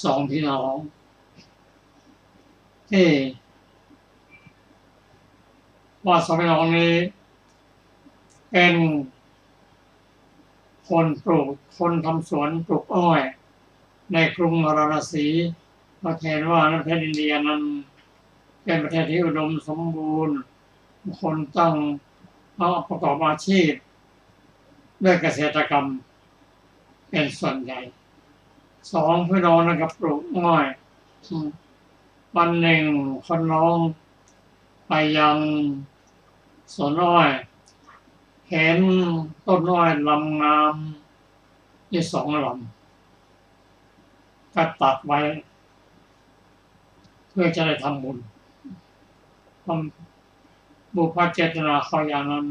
สองพี่น้องที่ว่าสองพี่น้องนี้เป็นคนปลูกคนทำสวนปลูกอ้อยในกรุงพาราณสีเราเห็นว่าประเทศอินเดียนั้นเป็นประเทศที่อุดมสมบูรณ์คนต้องประกอบอาชีพด้วยเกษตรกรรมเป็นส่วนใหญ่สองพี่น้องนั้นก็ปลูกอ้อยวันหนึ่งคนน้องไปยังสวนอ้อยเห็นต้นอ้อยลำงามที่สองลำก็ตัดไว้เพื่อจะได้ทำบุญทำบุพเจตนาเขาอย่างนั้น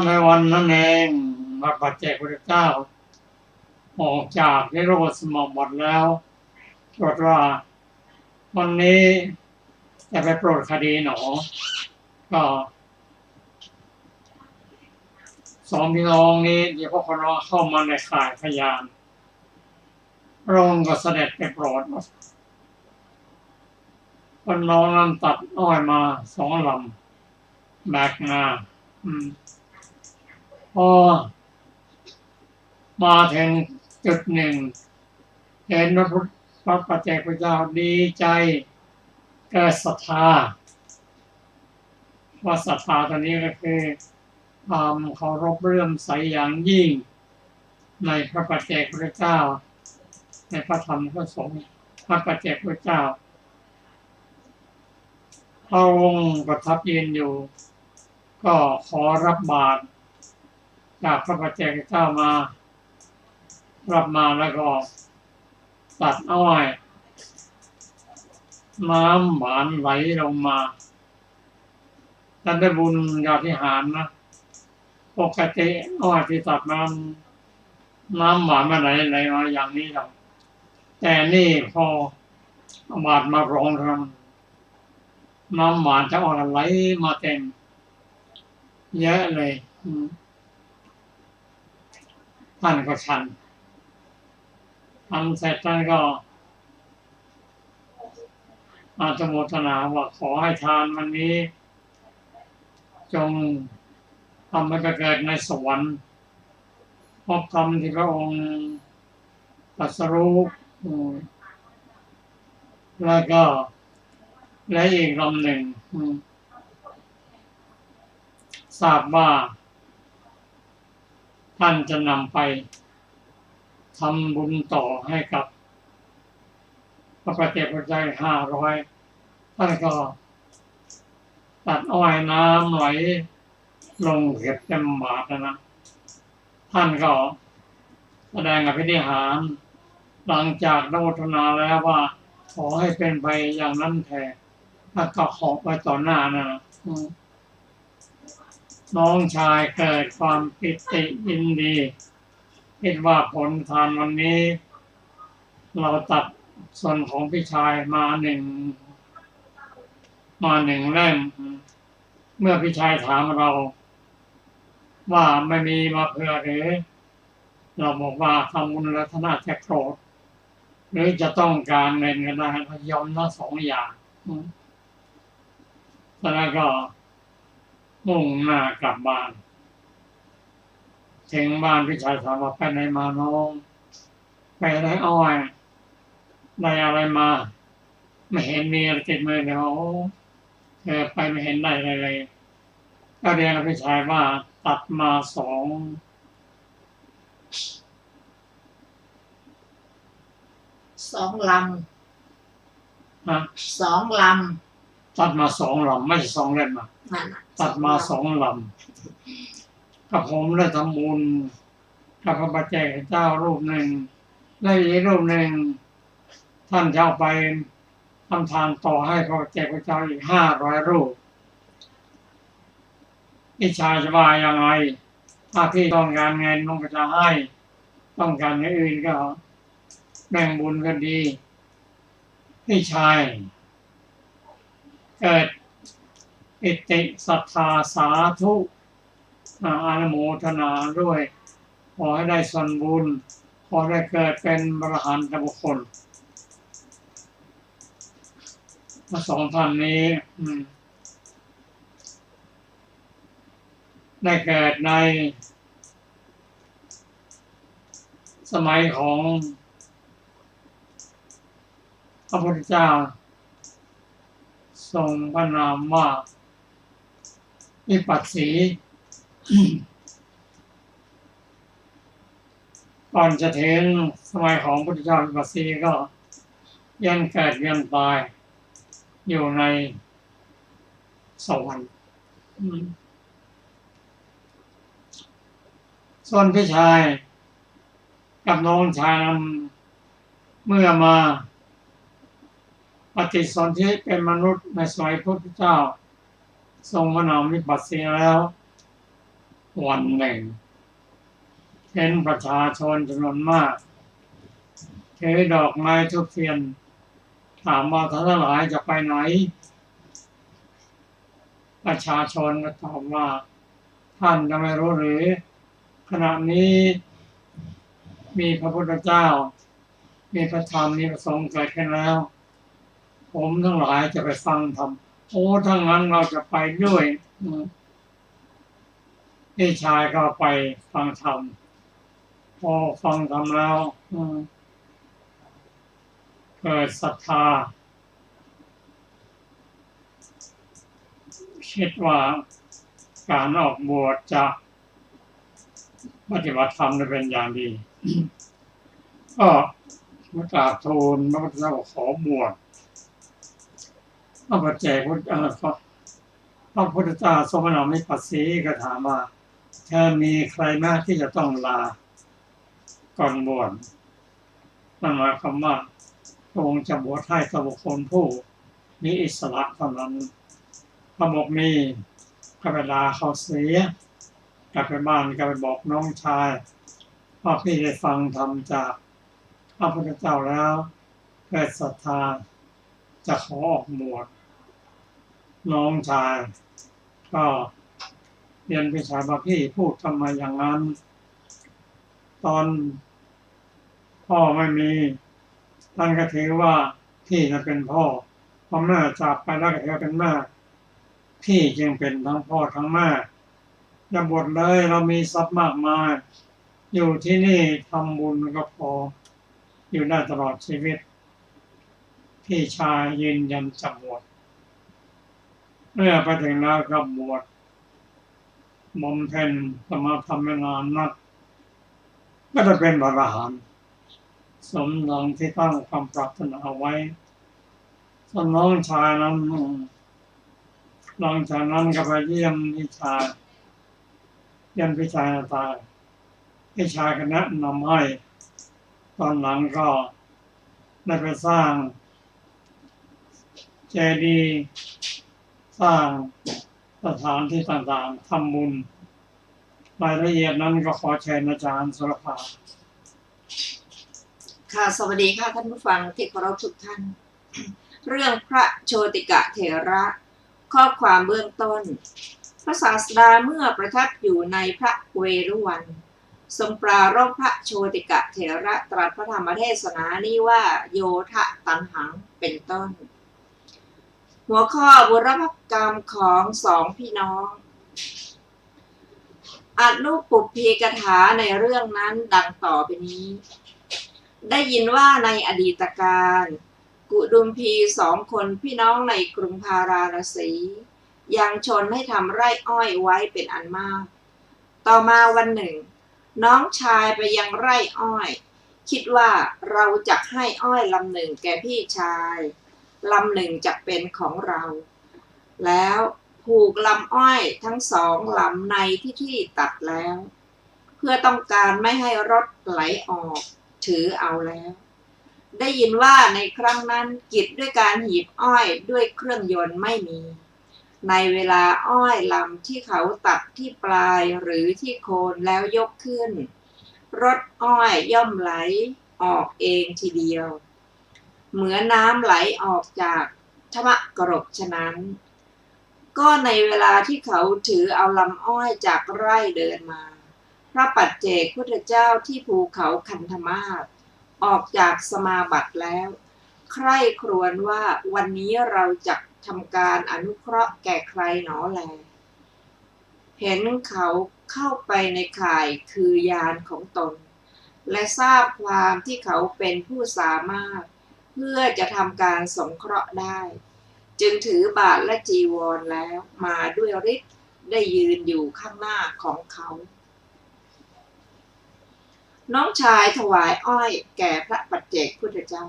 ในวันนั้นเองพระปัจเจกพุทธเจ้าออกจากนิโรธสมาบัติแล้วตรัสว่าวันนี้จะไปโปรดคดีหนอก็สองพี่น้องนี้เดี๋ยวพวกคนน้องเข้ามาในข่ายพยานพระองค์ก็เสด็จไปโปรดคนน้องนั้นตัดอ้อยมาสองลำแบกมาพอมาถึงจุดหนึ่งเห็นพระปัจเจกพุทธเจ้าดีใจเกิดศรัทธาว่าศรัทธาตอนนี้ก็คือความเคารพเลื่อมใสอย่างยิ่งในพระปัจเจกพุทธเจ้าในพระธรรมพระสงฆ์พระปัจเจกพุทธเจ้าพระองค์ประทับยืนอยู่ก็ขอรับบาตรจากพระปัจเจกพุทธเจ้ามารับมาแล้วก็ตัดอ้อยน้ำหวานไหลลงมาท่านได้บุญญาธิหารนะปกติอ้อยที่ตัดมาน้ำหวานมาไหลมาอย่างนี้หรอกแต่นี่พอบาดมารองทำน้ำหวานจะออกไหลมาเต็มเยอะเลยท่านก็ชันทำเสร็จท่านก็อาตโมทนาว่าขอให้ทานวันนี้จงทำให้เกิดในสวรรค์พบธรรมที่พระองค์ตรัสรู้แล้วก็และอีกลำหนึ่งทราบว่าท่านจะนำไปทำบุญต่อให้กับพระปัจเจกพุทธเจ้า500ท่านก็ตัดอ้อยน้ำไหลลงเก็บเต็มบาตรนะท่านก็แสดงอภินิหารหลังจากอนุโมทนาแล้วว่าขอให้เป็นไปอย่างนั้นแท้ถ้าก็ขอไปต่อหน้านะน้องชายเกิดความปิติยินดีคิดว่าผลทานวันนี้เราตัดส่วนของพี่ชายมาหนึ่งเล่มเมื่อพี่ชายถามเราว่าไม่มีมาเพื่อหรือเราบอกว่าทำบุญแล้วท่านอาจจะโกรธหรือจะต้องการเงินก็ได้ยอมทั้งสองอย่างแล้วก็มุ่งหน้ากลับบ้านถึงบ้านพี่ชายถามว่าไปไหนมาน้องไปได้อ้อยได้อะไรมาไม่เห็นมีอะไรติดมือเลยไปไม่เห็นได้เลยก็เรียนกับพี่ชายว่าตัดมาสองลำตัดมาสองลำไม่ใช่สองเล่มนะตัดมาสองลำกับผมได้ทำบุญกับพระปัจเจกเจ้ารูปหนึ่งและอีกรูปหนึ่งท่านจะเอาไปทำทานต่อให้พระปัจเจกเจ้าอีก500 รูปพี่ชายจะว่ายังไงถ้าพี่ต้องการเงินน้องก็จะให้ต้องการอย่างอื่นก็แบ่งบุญก็ดีพี่ชายเกิดปิติศรัทธาสาธุอนุโมทนาด้วยขอให้ได้ส่วนบุญข อได้เกิดเป็นอรหันตบุคคลมาสองท่านนี้ได้เกิดในสมัยของพระพุทธเจ้าทรงพระนามว่าวิปัสสี ก่อนจะถึงสมัยของพระพุทธเจ้าวิปัสสีก็ยังเกิดยังตายอยู่ในสวรรค์ส่วนพี่ชายกับน้องชายนั้นเมื่อมาปฏิสนธิเป็นมนุษย์ในสมัยพระพุทธเจ้าทรงพระนามวิปัสสีแล้ววันหนึ่งเห็นประชาชนจำนวนมากถือดอกไม้ธูปเทียนถามว่าท่านทั้งหลายจะไปไหนประชาชนก็ตอบว่าท่านจะไม่รู้หรือขณะนี้มีพระพุทธเจ้ามีพระธรรมมีพระสงฆ์เกิดขึ้นแล้วผมทั้งหลายจะไปฟังธรรมโอ้ทั้งนั้นเราจะไปด้วยพี่ชายก็ไปฟังธรรมพอฟังธรรมแล้วเกิดศรัทธาคิดว่าการออกบวชจะปฏิบัติธรรมได้เป็นอย่างดี ก็มากราบทูลพระพุทธเจ้าขอบวชพระปัจเจกพุทธพระพุทธเจ้าทรงพระนามวิปัสสีก็ถามว่าเธอมีใครมากที่จะต้องลาก่อนบวชนั่นหมายความว่าพระองค์จะบวชให้กับบุคคลผู้มีอิสระเท่านั้นพระบอกมีก็ไปลาเขาเสียกลับไปบ้านก็ไปบอกน้องชายว่าพี่ได้ฟังธรรมจากพระพุทธเจ้าแล้วเกิดศรัทธาจะขอออกบวชน้องชายก็เรียนพี่ชายว่าพี่พูดทำไมอย่างนั้นตอนพ่อไม่มีท่านก็ถือว่าพี่จะเป็นพ่อพอแม่จากไปแล้วก็ถือเป็นแม่พี่จึงเป็นทั้งพ่อทั้งแม่อย่าบวชเลยเรามีทรัพย์มากมายอยู่ที่นี่ทำบุญก็พออยู่ได้ตลอดชีวิตพี่ชายยืนยันจะบวชเมื่อไปถึงแล้วก็บวชบำเพ็ญสมาธรรมไม่นานนักก็จะเป็นอรหันต์สมดังที่ตั้งความปรารถนาไว้ส่วนน้องชายนั้นหลังจากนั้นก็ไปเยี่ยมพี่ชายตายพี่ชายก็แนะนำให้ตอนหลังก็ได้ไปสร้างเจดีย์สร้างสถานที่ต่างๆทำบุญรายละเอียดนั้นก็ขอเชิญอาจารย์สุรภาค่ะสวัสดีค่ะท่านผู้ฟังที่เคารพทุกท่านเรื่องพระโชติกะเถระข้อความเบื้องต้นพระศาสดาเมื่อประทับอยู่ในพระเวรุวันทรงปรารภพระโชติกะเถระตรัสพระธรรมเทศนานี้ว่าโยทะตันหังเป็นต้นหัวข้อบุรพกรรมของสองพี่น้องอนุปุพพีกถาในเรื่องนั้นดังต่อไปนี้ได้ยินว่าในอดีตการกุดุมพีสองคนพี่น้องในกรุงพาราณสียังชนให้ทำไร่อ้อยไว้เป็นอันมากต่อมาวันหนึ่งน้องชายไปยังไร่อ้อยคิดว่าเราจะให้อ้อยลำหนึ่งแก่พี่ชายลำหนึ่งจะเป็นของเราแล้วผูกลำอ้อยทั้งสองลำในที่ตัดแล้วเพื่อต้องการไม่ให้รถไหลออกถือเอาแล้วได้ยินว่าในครั้งนั้นกิจด้วยการหีบอ้อยด้วยเครื่องยนต์ไม่มีในเวลาอ้อยลำที่เขาตัดที่ปลายหรือที่โคนแล้วยกขึ้นรถอ้อยย่อมไหลออกเองทีเดียวเหมือนน้ำไหลออกจากธรรมกรกฉะนั้นก็ในเวลาที่เขาถือเอาลำอ้อยจากไร่เดินมา พระปัจเจกพุทธเจ้าที่ภูเขาคันธมาศออกจากสมาบัติแล้วใคร่ครวญว่าวันนี้เราจะทำการอนุเคราะห์แก่ใครหนอแลเห็นเขาเข้าไปในข่ายคือยานของตนและทราบความที่เขาเป็นผู้สามารถเพื่อจะทำการสงเคราะห์ได้จึงถือบาทและจีวรแล้วมาด้วยฤทธิ์ได้ยืนอยู่ข้างหน้าของเขาน้องชายถวายอ้อยแก่พระปัจเจกพุทธเจ้า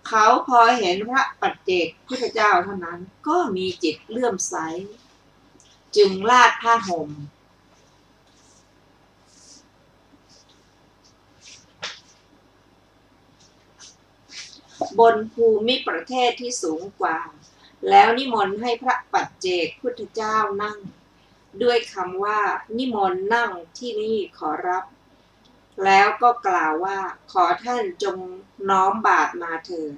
เขาพอเห็นพระปัจเจกพุทธเจ้าเท่านั้นก็มีจิตเลื่อมใสจึงลาดผ้าห่มบนภูมิประเทศที่สูงกว่าแล้วนิมนต์ให้พระปัจเจกพุทธเจ้านั่งด้วยคำว่านิมนต์นั่งที่นี่ขอรับแล้วก็กล่าวว่าขอท่านจงน้อมบาตรมาเถิด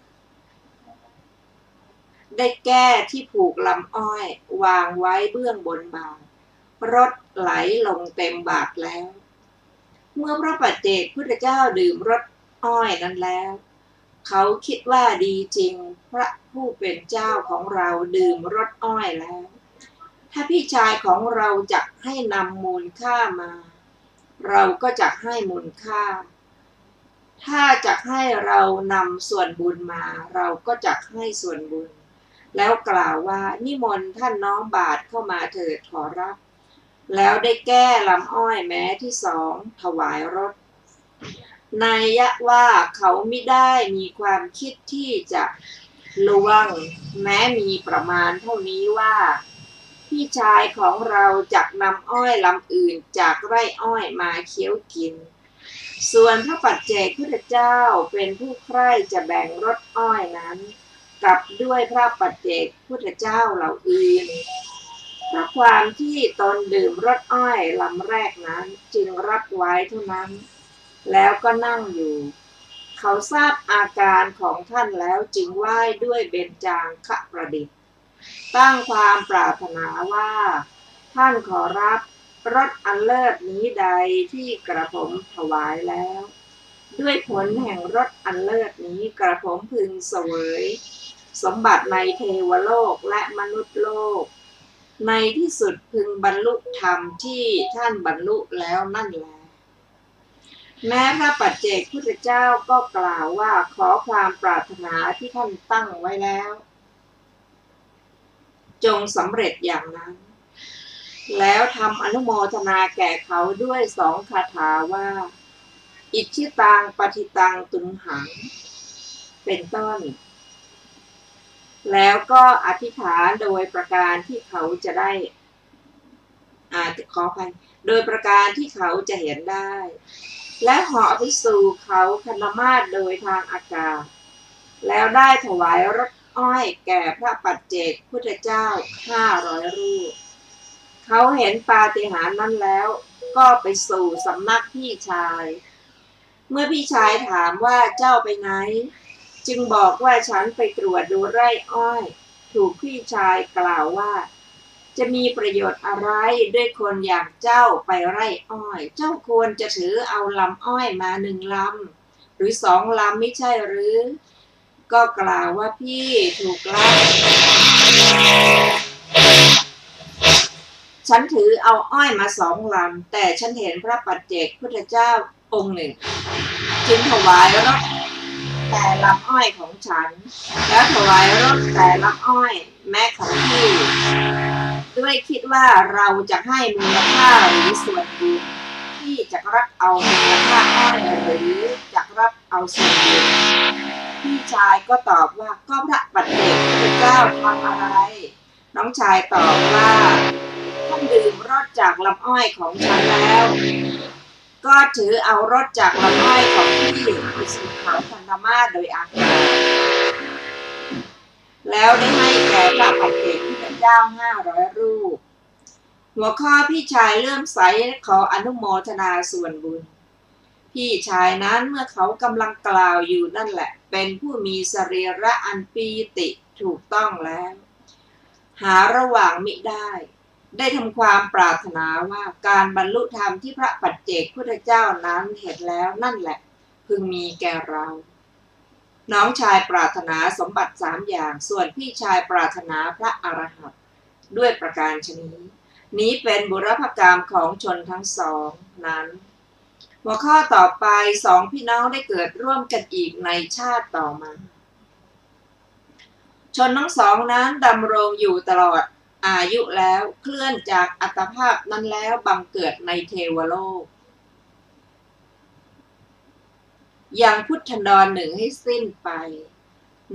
ได้แก้ที่ผูกลำอ้อยวางไว้เบื้องบนบาตรรถไหลลงเต็มบาตรแล้วเมื่อพระปัจเจกพุทธเจ้าดื่มรสอ้อยนั้นแล้วเขาคิดว่าดีจริงพระผู้เป็นเจ้าของเราดื่มรสอ้อยแล้วถ้าพี่ชายของเราจะให้นำมูลค่ามาเราก็จะให้มูลค่าถ้าจะให้เรานำส่วนบุญมาเราก็จะให้ส่วนบุญแล้วกล่าวว่านิมนต์ท่านน้อมบาตรเข้ามาเถิดขอรับแล้วได้แก้ลำอ้อยแม้ที่สองถวายรถนัยยะว่าเขาไม่ได้มีความคิดที่จะลวงแม้มีประมาณเท่านี้ว่าพี่ชายของเราจักนำอ้อยลำอื่นจากไร่อ้อยมาเคี้ยวกินส่วนพระปัจเจกพุทธเจ้าเป็นผู้ใคร่จะแบ่งรสอ้อยนั้นกับด้วยพระปัจเจกพุทธเจ้าเหล่าอื่นเพราะความที่ตนดื่มรสอ้อยลำแรกนั้นจึงรับไว้เท่านั้นแล้วก็นั่งอยู่เขาทราบอาการของท่านแล้วจึงไหว้ด้วยเบญจางคประดิษฐ์ตั้งความปรารถนาว่าท่านขอรับรสอันเลิศนี้ใดที่กระผมถวายแล้วด้วยผลแห่งรสอันเลิศนี้กระผมพึงเสวยสมบัติในเทวโลกและมนุษย์โลกในที่สุดพึงบรรลุธรรมที่ท่านบรรลุแล้วนั่นแหละแม้พระปัจเจกพุทธเจ้าก็กล่าวว่าขอความปรารถนาที่ท่านตั้งไว้แล้วจงสำเร็จอย่างนั้นแล้วทำอนุโมทนาแก่เขาด้วยสองคาถาว่าอิทธิตังปฏิตังตุมหังเป็นต้นแล้วก็อธิษฐานโดยประการที่เขาจะได้ขออภัยโดยประการที่เขาจะเห็นได้และเหาะไปสู่เขาคันธมาศโดยทางอากาศแล้วได้ถวายรสอ้อยแก่พระปัจเจกพุทธเจ้า500 รูปเขาเห็นปาฏิหาริย์นั้นแล้วก็ไปสู่สำนักพี่ชายเมื่อพี่ชายถามว่าเจ้าไปไหนจึงบอกว่าฉันไปตรวจดูไร่อ้อยถูกพี่ชายกล่าวว่าจะมีประโยชน์อะไรด้วยคนอย่างเจ้าไปไร่อ้อยเจ้าควรจะถือเอาลำอ้อยมา1 ลำหรือ2 ลำไม่ใช่หรือก็กล่าวว่าพี่ถูกแล้วฉันถือเอาอ้อยมา2 ลำแต่ฉันเห็นพระปัจเจกพุทธเจ้าองค์หนึ่งจึงถวายรถแต่ลำอ้อยของฉันแล้วถวายรถแต่ลำอ้อยแม้ของพี่ด้วยคิดว่าเราจะให้มูลค่าหรือส่วนบุญที่จะรับเอามูลค่าอ้อยหรือจะรับเอาส่วนบุญพี่ชายก็ตอบว่าก็พระปัจเจกพุทธเจ้าทำอะไรน้องชายตอบว่าท่านดื่มรสจากลำอ้อยของฉันแล้วก็ถือเอารสจากลำอ้อยของพี่ไปสู่เขาคันธมาศโดยอากาศแล้วได้ให้แก่พระปัจเจกพุทธเจ้า500 รูปหัวข้อพี่ชายเลื่อมใสขออนุโมทนาส่วนบุญพี่ชายนั้นเมื่อเขากำลังกล่าวอยู่นั่นแหละเป็นผู้มีสรีระอันปีติถูกต้องแล้วหาระหว่างมิได้ ได้ทำความปรารถนาว่าการบรรลุธรรมที่พระปัจเจกพุทธเจ้านั้นเห็นแล้วนั่นแหละพึงมีแก่เราน้องชายปรารถนาสมบัติ3อย่างส่วนพี่ชายปรารถนาพระอรหันต์ด้วยประการฉะนี้เป็นบุรพกรรมของชนทั้งสองนั้นหัวข้อต่อไป2พี่น้องได้เกิดร่วมกันอีกในชาติต่อมาชนทั้งสองนั้นดำรงอยู่ตลอดอายุแล้วเคลื่อนจากอัตภาพนั้นแล้วบังเกิดในเทวโลกยังพุทธันดรหนึ่งให้สิ้นไป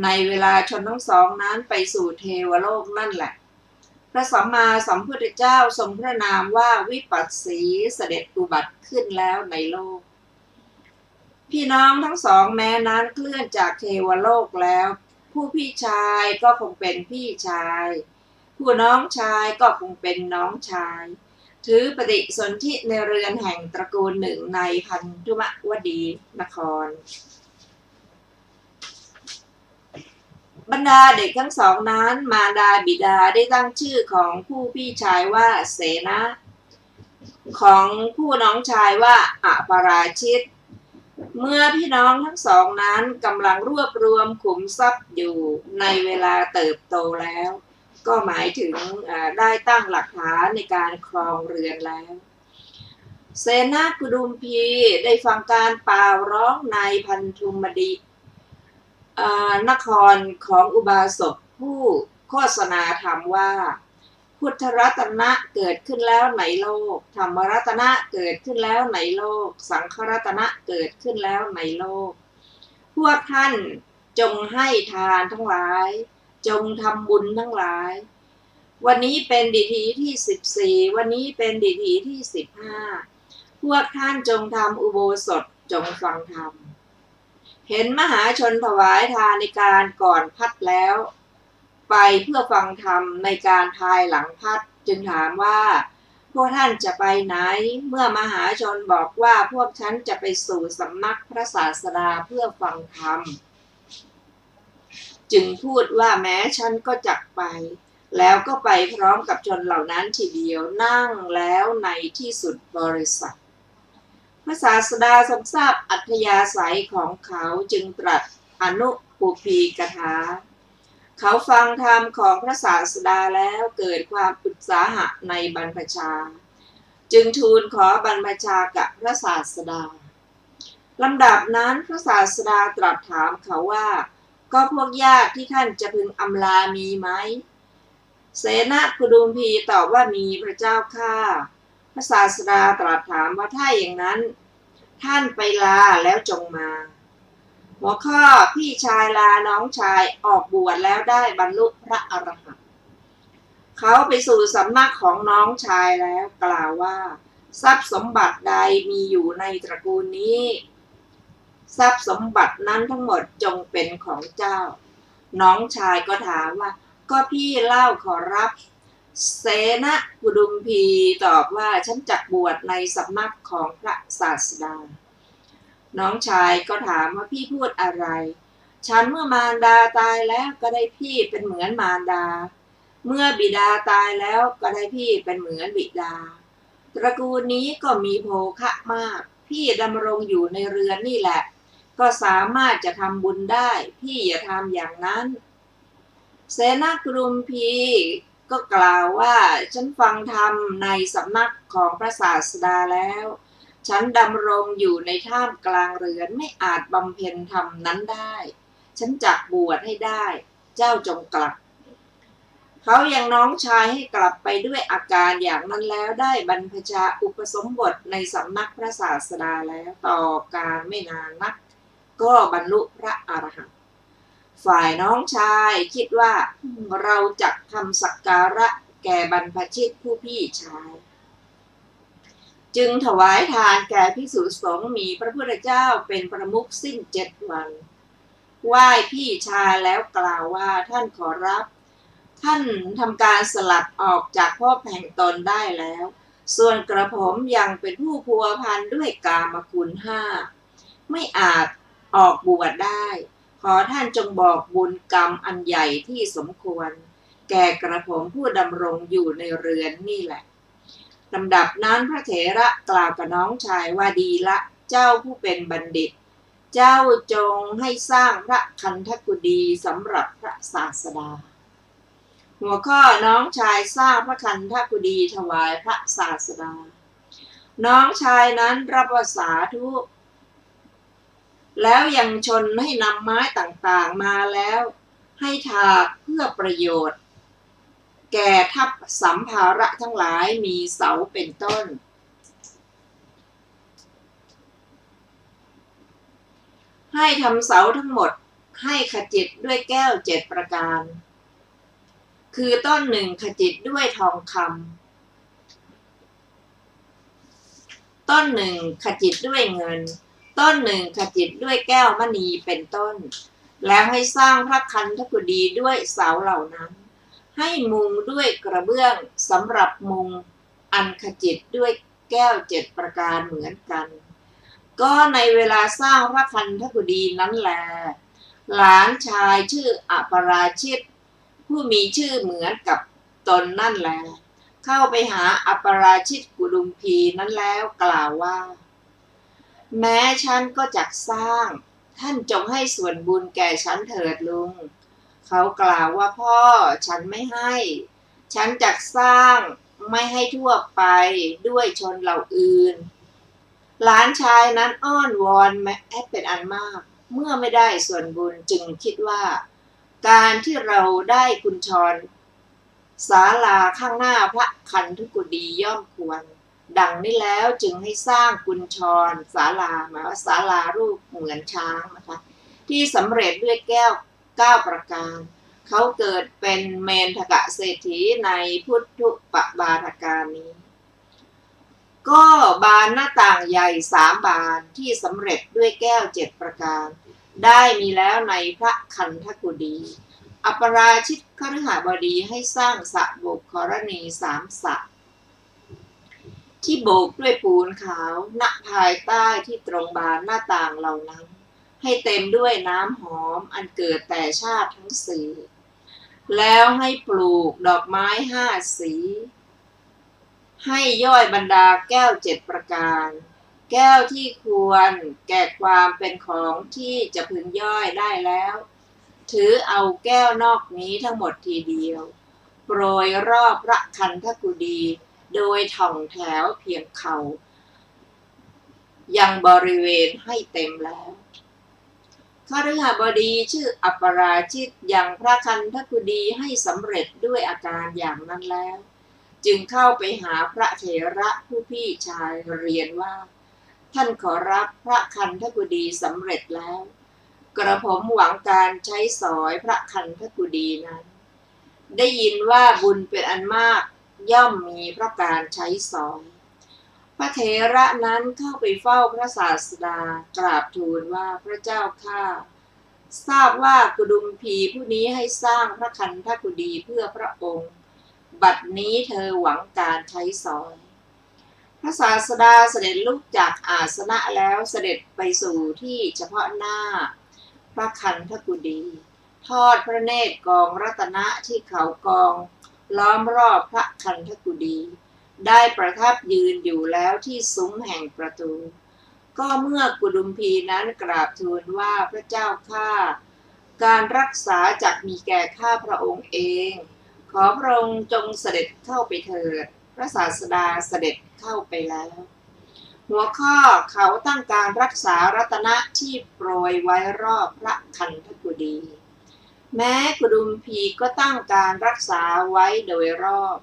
ในเวลาชนทั้งสองนั้นไปสู่เทวโลกนั่นแหละพระสัมมาสัมพุทธเจ้าทรงพระนามว่าวิปัสสีเสด็จอุบัติขึ้นแล้วในโลกพี่น้องทั้งสองแม้นั้นเคลื่อนจากเทวโลกแล้วผู้พี่ชายก็คงเป็นพี่ชายผู้น้องชายก็คงเป็นน้องชายถือปฏิสนธิในเรือนแห่งตระกูลหนึ่งในพันธุมวดีนครบรรดาเด็กทั้งสองนั้นมารดาบิดาได้ตั้งชื่อของผู้พี่ชายว่าเสนะของผู้น้องชายว่าอปราชิตเมื่อพี่น้องทั้งสองนั้นกำลังรวบรวมขุมทรัพย์อยู่ในเวลาเติบโตแล้วก็หมายถึงได้ตั้งหลักฐานในการครองเรือนแล้วเสนากุดุมพีได้ฟังการเป่าร้องในพันธุมดีนครของอุบาสกผู้โฆษณาธรรมว่าพุทธรัตนะเกิดขึ้นแล้วในโลกธรรมรัตนะเกิดขึ้นแล้วในโลกสังฆรัตนะเกิดขึ้นแล้วในโลกพวกท่านจงให้ทานทั้งหลายจงทำบุญทั้งหลายวันนี้เป็นดิถีที่14วันนี้เป็นดิถีที่15พวกท่านจงทำอุโบสถจงฟังธรรมเห็นมหาชนถวายทานในการก่อนพัดแล้วไปเพื่อฟังธรรมในการภายหลังพัดจึงถามว่าพวกท่านจะไปไหนเมื่อมหาชนบอกว่าพวกฉันจะไปสู่สำนักพระศาสดาเพื่อฟังธรรมจึงพูดว่าแม้ฉันก็จักไปแล้วก็ไปพร้อมกับชนเหล่านั้นทีเดียวนั่งแล้วในที่สุดบริษัทพระศาสดาทรงทราบอัธยาศัยของเขาจึงตรัสอนุปุพีกถาเขาฟังธรรมของพระศาสดาแล้วเกิดความอุตสาหะในบรรพชาจึงทูลขอบรรพชากับพระศาสดาลำดับนั้นพระศาสดาตรัสถามเขาว่าก็พวกญาติที่ท่านจะพึงอำลามีไหมเสนากุดุมพีตอบว่ามีพระเจ้าข้าพระศาสดาตรัสถามว่าถ้าอย่างนั้นท่านไปลาแล้วจงมาหัวข้อพี่ชายลาน้องชายออกบวชแล้วได้บรรลุพระอรหันต์เขาไปสู่สำนักของน้องชายแล้วกล่าวว่าทรัพย์สมบัติใดมีอยู่ในตระกูลนี้ทรัพย์สมบัตินั้นทั้งหมดจงเป็นของเจ้าน้องชายก็ถามว่าก็พี่เล่าขอรับเสนากุดุมพีตอบว่าฉันจักบวชในสำนักของพระศาสดาน้องชายก็ถามว่าพี่พูดอะไรฉันเมื่อมารดาตายแล้วก็ได้พี่เป็นเหมือนมารดาเมื่อบิดาตายแล้วก็ได้พี่เป็นเหมือนบิดาตระกูลนี้ก็มีโภคะมากพี่ดำรงอยู่ในเรือนนี่แหละก็สามารถจะทำบุญได้พี่อย่าทำอย่างนั้นเสนากุดุมพีก็กล่าวว่าฉันฟังธรรมในสำนักของพระศาสดาแล้วฉันดำรงอยู่ในท่ามกลางเรือนไม่อาจบำเพ็ญธรรมนั้นได้ฉันจักบวชให้ได้เจ้าจงกลับเขายังน้องชายให้กลับไปด้วยอาการอย่างนั้นแล้วได้บรรพชาอุปสมบทในสำนักพระศาสดาแล้วต่อการไม่นานนักก็บรรลุพระอรหันต์ฝ่ายน้องชายคิดว่าเราจักทำสักการะแก่บรรพชิตผู้พี่ชายจึงถวายทานแก่ภิกษุสงฆ์มีพระพุทธเจ้าเป็นประมุขสิ้น7 วันไหว้พี่ชายแล้วกล่าวว่าท่านขอรับท่านทำการสลัดออกจากภพแห่งตนได้แล้วส่วนกระผมยังเป็นผู้พัวพันด้วยกามคุณ5ไม่อาจออกบวชได้ขอท่านจงบอกบุญกรรมอันใหญ่ที่สมควร แก่กระผมผู้ดำรงอยู่ในเรือนนี่แหละลำดับนั้นพระเถระกล่าวกับน้องชายว่าดีละเจ้าผู้เป็นบัณฑิตเจ้าจงให้สร้างพระคันธกุฎีสำหรับพระศาสดาหัวข้อน้องชายสร้างพระคันธกุฎีถวายพระศาสดาน้องชายนั้นรับว่าสาธุแล้วยังชนให้นำไม้ต่างๆมาแล้วให้ถากเพื่อประโยชน์แก่ทัพสัมภาระทั้งหลายมีเสาเป็นต้นให้ทำเสาทั้งหมดให้ขจิตด้วยแก้ว7ประการคือต้นหนึ่งขจิตด้วยทองคำต้นหนึ่งขจิตด้วยเงินต้นหนึ่งขจิตด้วยแก้วมณีเป็นต้นแล้วให้สร้างพระคันธกุฎีด้วยเสาเหล่านั้นให้มุงด้วยกระเบื้องสำหรับมุงอันขจิตด้วยแก้ว7ประการเหมือนกันก็ในเวลาสร้างพระคันธกุฎีนั้นแลหลานชายชื่ออปราชิตผู้มีชื่อเหมือนกับตนนั่นแลเข้าไปหาอปราชิตกุดุมพีนั้นแล้วกล่าวว่าแม้ฉันก็จักสร้างท่านจงให้ส่วนบุญแก่ฉันเถิดลุงเขากล่าวว่าพ่อฉันไม่ให้ฉันจักสร้างไม่ให้ทั่วไปด้วยชนเหล่าอื่นหลานชายนั้นอ้อนวอนแม้เป็นอันมากเมื่อไม่ได้ส่วนบุญจึงคิดว่าการที่เราได้กุญชรศาลาข้างหน้าพระคันธกุฎีย่อมควรดังนี้แล้วจึงให้สร้างกุญชรศาลาหมายว่าศาลารูปเหมือนช้างนะคะที่สำเร็จด้วยแก้ว9ประการเขาเกิดเป็นเมนทกะเศรษฐีในพุทธุปบาทการนี้ก็บานหน้าต่างใหญ่3บานที่สำเร็จด้วยแก้ว7ประการได้มีแล้วในพระคันธกุฎีอัปราชิตคฤหบดีให้สร้างสระโบกกรณี3สระที่โบกด้วยปูนขาวณภายใต้ที่ตรงบานหน้าต่างเหล่านั้นให้เต็มด้วยน้ำหอมอันเกิดแต่ชาติทั้ง4แล้วให้ปลูกดอกไม้5สีให้ย่อยบรรดาแก้ว7ประการแก้วที่ควรแก่ความเป็นของที่จะพึงย่อยได้แล้วถือเอาแก้วนอกนี้ทั้งหมดทีเดียวโปรยรอบพระคันธกุฎีโดยท่องแถวเพียงเข่ายังบริเวณให้เต็มแล้วคฤหบดีชื่ออัปราชิตยังพระคันธกุฎีให้สำเร็จด้วยอาการอย่างนั้นแล้วจึงเข้าไปหาพระเถระผู้พี่ชายเรียนว่าท่านขอรับพระคันธกุฎีสำเร็จแล้วกระผมหวังการใช้สอยพระคันธกุฎีนั้นได้ยินว่าบุญเป็นอันมากย่อมมีเพราะการใช้สอยพระเถระนั้นเข้าไปเฝ้าพระศาสดากราบทูลว่าพระเจ้าข้าทราบว่ากุดุมพีผู้นี้ให้สร้างพระคันธกุฎีเพื่อพระองค์บัดนี้เธอหวังการใช้สอยพระศาสดาเสด็จลุกจากอาสนะแล้วเสด็จไปสู่ที่เฉพาะหน้าพระคันธกุฎีทอดพระเนตรกองรัตนะที่เขากองล้อมรอบพระคันธกุฎีได้ประทับยืนอยู่แล้วที่ซุ้มแห่งประตูก็เมื่อกุดุมพีนั้นกราบทูลว่าพระเจ้าข้าการรักษาจักมีแก่ข้าพระองค์เองขอพระองค์จงเสด็จเข้าไปเถิดพระศาสดาเสด็จเข้าไปแล้วหัวข้อเขาตั้งการรักษารัตนะที่โปรยไว้รอบพระคันธกุฎีแม้กุดุมพีก็ตั้งการรักษาไว้โดยรอบ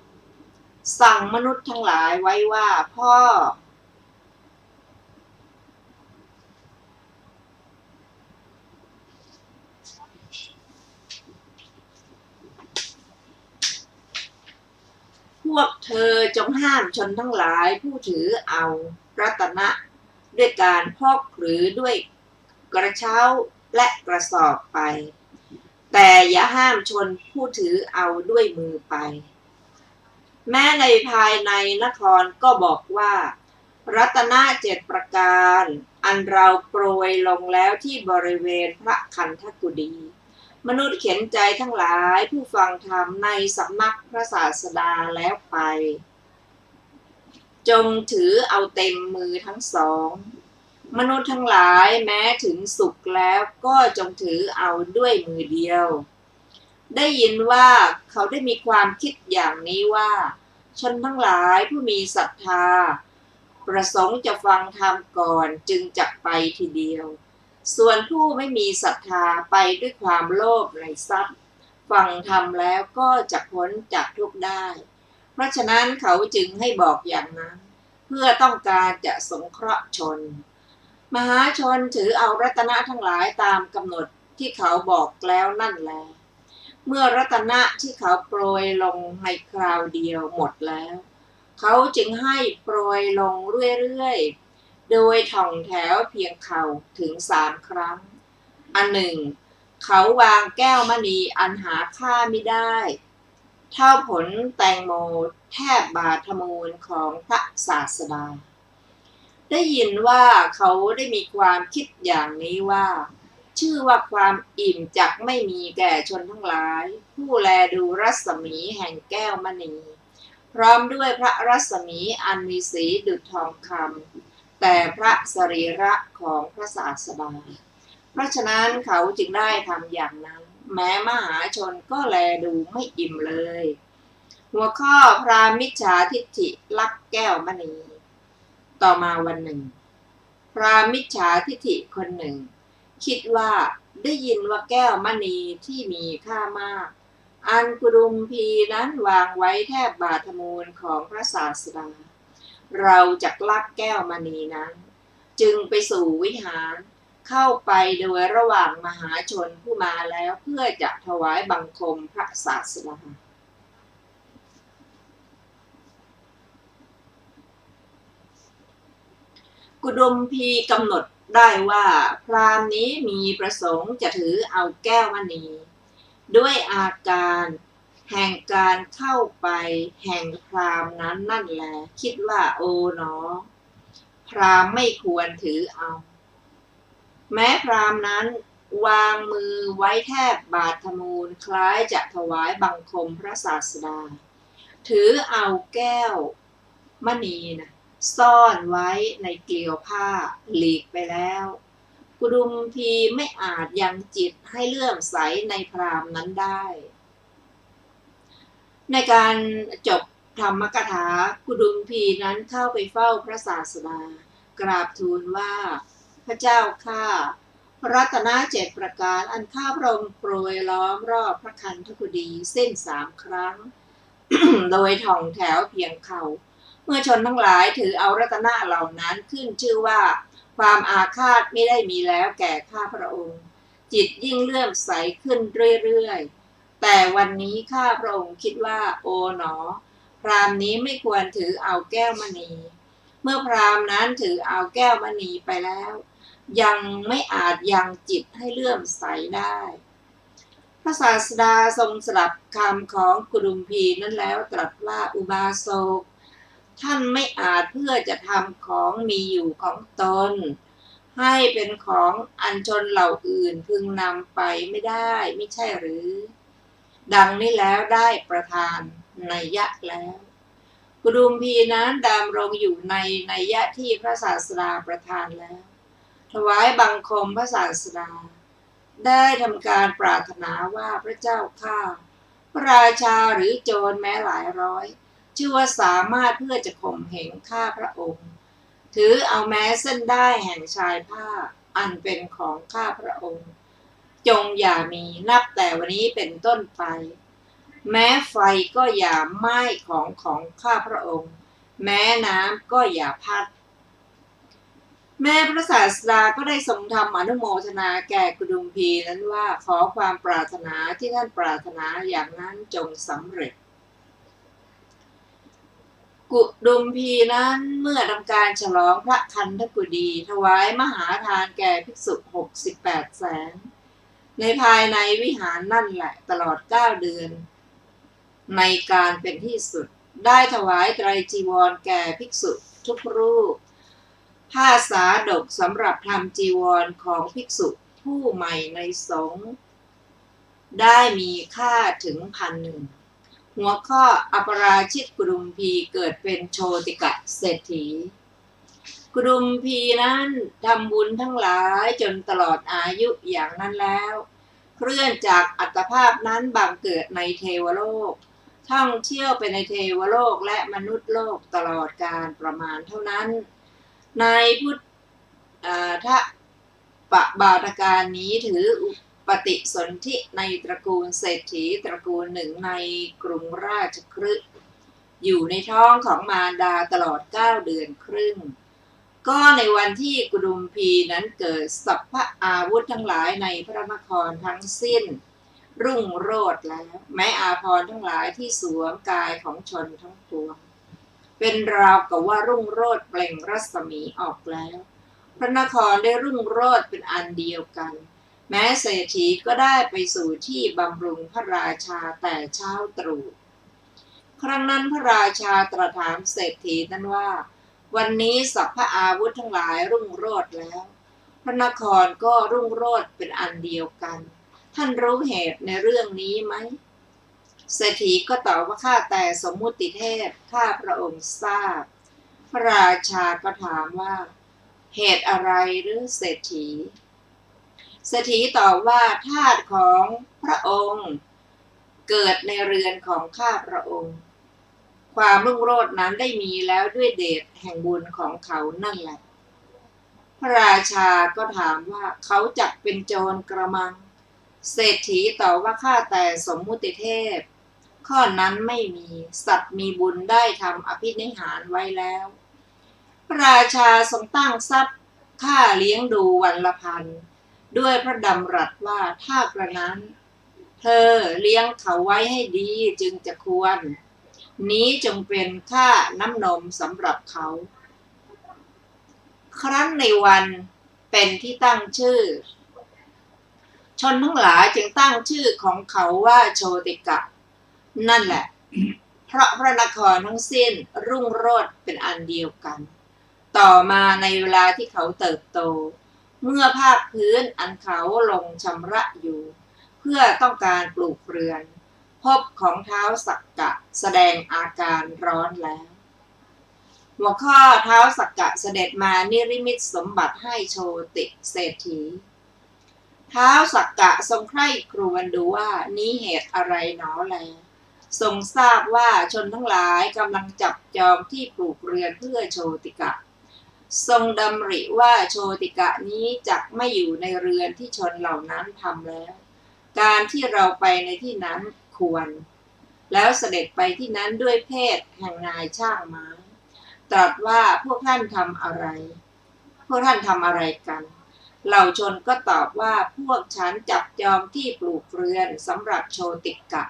สั่งมนุษย์ทั้งหลายไว้ว่าพ่อพวกเธอจงห้ามชนทั้งหลายผู้ถือเอารัตนะด้วยการพกหรือด้วยกระเช้าและกระสอบไปแต่อย่าห้ามชนผู้ถือเอาด้วยมือไปแม้ในภายในนครก็บอกว่ารัตนะ7ประการอันเราโปรยลงแล้วที่บริเวณพระคันธกุฎี มนุษย์เข็นใจทั้งหลายผู้ฟังธรรมในสำนักพระศาสดาแล้วไปจงถือเอาเต็มมือทั้งสองมนุษย์ทั้งหลายแม้ถึงสุขแล้วก็จงถือเอาด้วยมือเดียวได้ยินว่าเขาได้มีความคิดอย่างนี้ว่าชนทั้งหลายผู้มีศรัทธาประสงค์จะฟังธรรมก่อนจึงจักไปทีเดียวส่วนผู้ไม่มีศรัทธาไปด้วยความโลภในทรัพย์ฟังธรรมแล้วก็จะพ้นจากทุกข์ได้เพราะฉะนั้นเขาจึงให้บอกอย่างนั้นเพื่อต้องการจะสงเคราะห์ชนมหาชนถือเอารัตนะทั้งหลายตามกำหนดที่เขาบอกแล้วนั่นแลเมื่อรัตนะที่เขาโปรยลงในคราวเดียวหมดแล้วเขาจึงให้โปรยลงเรื่อยๆโดยท่องแถวเพียงเข่าถึง3 ครั้งอันหนึ่งเขาวางแก้วมณีอันหาค่าไม่ได้เท่าผลแตงโมแทบบาทมูลของพระศาสดาได้ยินว่าเขาได้มีความคิดอย่างนี้ว่าชื่อว่าความอิ่มจักไม่มีแก่ชนทั้งหลายผู้แลดูรัศมีแห่งแก้วมณีพร้อมด้วยพระรัศมีอันมีสีดุจทองคำแต่พระสรีระของพระศาสดาเพราะฉะนั้นเขาจึงได้ทำอย่างนั้นแม้มหาชนก็แลดูไม่อิ่มเลยหัวข้อพราหมณ์มิจฉาทิฏฐิลักแก้วมณีต่อมาวันหนึ่งพราหมณ์มิจฉาทิฏฐิคนหนึ่งคิดว่าได้ยินว่าแก้วมณีที่มีค่ามากอันกุดุมพีนั้นวางไว้แทบบาทมูลของพระศาสดาเราจักลักแก้วมณีนั้นจึงไปสู่วิหารเข้าไปโดยระหว่างมหาชนผู้มาแล้วเพื่อจะถวายบังคมพระศาสดากุดุมพีกำหนดได้ว่าพราหมณ์นี้มีประสงค์จะถือเอาแก้วมณีด้วยอาการแห่งการเข้าไปแห่งพราหมณ์นั้นนั่นแหละคิดว่าโอ๋หนอพราหมณ์ไม่ควรถือเอาแม้พราหมณ์นั้นวางมือไว้แทบบาทมูลคล้ายจะถวายบังคมพระศาสดาถือเอาแก้วมณีนะซ่อนไว้ในเกลียวผ้าหลีกไปแล้วกุดุมพีไม่อาจยังจิตให้เลื่อมใสในพราหมณ์นั้นได้ในการจบธรรมกถากุดุมพีนั้นเข้าไปเฝ้าพระศาสดากราบทูลว่าพระเจ้าข้ารัตนะ7 ประการอันข้าพระองค์โปรยล้อมรอบพระคันธกุฎีเส้น3 ครั้ง โดยท่องแถวเพียงเข่าเมื่อชนทั้งหลายถือเอารัตนะเหล่านั้นขึ้นชื่อว่าความอาฆาตไม่ได้มีแล้วแก่ข้าพระองค์จิตยิ่งเลื่อมใสขึ้นเรื่อยๆแต่วันนี้ข้าพระองค์คิดว่าโอ๋หนอพราหมณ์นี้ไม่ควรถือเอาแก้วมณีเมื่อพราหมณ์นั้นถือเอาแก้วมณีไปแล้วยังไม่อาจยังจิตให้เลื่อมใสได้พระศาสดาทรงสดับคำของกุดุมพีนั้นแล้วตรัสว่าอุบาสกท่านไม่อาจเพื่อจะทำของมีอยู่ของตนให้เป็นของอันชนเหล่าอื่นพึงนำไปไม่ได้ไม่ใช่หรือดังนี้แล้วได้ประทานนัยยะแล้วกุดุมพีนั้นดำรงอยู่ในนัยยะที่พระศาสดาประทานแล้วถวายบังคมพระศาสดาได้ทำการปรารถนาว่าพระเจ้าข้าพระราชาหรือโจรแม้หลายร้อยชื่อว่าสามารถเพื่อจะข่มเหงข้าพระองค์ถือเอาแม้เส้นได้แห่งชายผ้าอันเป็นของข้าพระองค์จงอย่ามีนับแต่วันนี้เป็นต้นไปแม้ไฟก็อย่าไหม้ของข้าพระองค์แม้น้ำก็อย่าพัดแม่พระศาสดาก็ได้ทรงทำอนุโมทนาแก่กุดุมพีนั้นว่าขอความปรารถนาที่ท่านปรารถนาอย่างนั้นจงสำเร็จกุดุมพีนั้นเมื่อทำการฉลองพระคันธกุฎีถวายมหาทานแก่ภิกษุ68 แสนในภายในวิหารนั่นแหละตลอด9 เดือนในการเป็นที่สุดได้ถวายไตรจีวรแก่ภิกษุทุกรูปผ้าสาดกสำหรับทำจีวรของภิกษุผู้ใหม่ในสงฆ์ ได้มีค่าถึง1,000 หัวข้ออปราชิตกุดุมพีเกิดเป็นโชติกะเศรษฐีกุดุมพีนั้นทำบุญทั้งหลายจนตลอดอายุอย่างนั้นแล้วเคลื่อนจากอัตภาพนั้นบังเกิดในเทวโลกท่องเที่ยวไปในเทวโลกและมนุษย์โลกตลอดกาลประมาณเท่านั้นในพุทธปบาทการนี้ถืออุปฏิสนธิในตระกูลเศรษฐีตระกูลหนึ่งในกรุงราชคฤห์อยู่ในท้องของมารดาตลอด9 เดือนครึ่งก็ในวันที่กุดุมพีนั้นเกิดสัพพะอาวุธทั้งหลายในพระนครทั้งสิ้นรุ่งโรจน์แล้วแม้อาภรณ์ทั้งหลายที่สวมกายของชนทั้งปวงเป็นราวกับว่ารุ่งโรจน์เปล่งรัศมีออกแล้วพระนครได้รุ่งโรจน์เป็นอันเดียวกันแม้เศรษฐีก็ได้ไปสู่ที่บำรุงพระราชาแต่เช้าตรู่ครั้งนั้นพระราชาตรัสถามเศรษฐีนั้นว่าวันนี้สัพพะอาวุธทั้งหลายรุ่งโรจน์แล้วพระนครก็รุ่งโรจน์เป็นอันเดียวกันท่านรู้เหตุในเรื่องนี้ไหมเศรษฐีก็ตอบว่าข้าแต่สมมุติเทพข้าพระองค์ทราบพระราชาก็ถามว่าเหตุอะไรหรือเศรษฐีตอบว่าทาสของพระองค์เกิดในเรือนของข้าพระองค์ความรุ่งโรจน์นั้นได้มีแล้วด้วยเดชแห่งบุญของเขานั่นแหละพระราชาก็ถามว่าเขาจักเป็นโจรกระมังเศรษฐีตอบว่าข้าแต่สมมุติเทพข้อนั้นไม่มีสัตว์มีบุญได้ทำอภินิหารไว้แล้วพระราชาทรงตั้งทรัพย์ค่าเลี้ยงดูวันละพันด้วยพระดำรัสว่าถ้ากระนั้นเธอเลี้ยงเขาไว้ให้ดีจึงจะควรนี้จงเป็นค่าน้ำนมสำหรับเขาครั้นในวันเป็นที่ตั้งชื่อชนทั้งหลายจึงตั้งชื่อของเขาว่าโชติกะนั่นแหละเพราะพระนครทั้งสิ้นรุ่งโรจน์เป็นอันเดียวกันต่อมาในเวลาที่เขาเติบโตเมื่อภาคพื้นอันเขาลงชำระอยู่เพื่อต้องการปลูกเรือนพบของเท้าสักกะแสดงอาการร้อนแล้วหัวข้อเท้าสักกะเสด็จมานิริมิตสมบัติให้โชติเศรษฐีเท้าสักกะทรงใคร่ครวญดูว่านี้เหตุอะไรหนอแลทรงทราบว่าชนทั้งหลายกำลังจับจองที่ปลูกเรือนเพื่อโชติกะทรงดำริว่าโชติกะนี้จักไม่อยู่ในเรือนที่ชนเหล่านั้นทำแล้วการที่เราไปในที่นั้นควรแล้วเสด็จไปที่นั้นด้วยเพศแห่งนายช่างไม้ตรัสว่าพวกท่านทำอะไรกันเหล่าชนก็ตอบว่าพวกฉันจับจองที่ปลูกเรือนสำหรับโชติกะ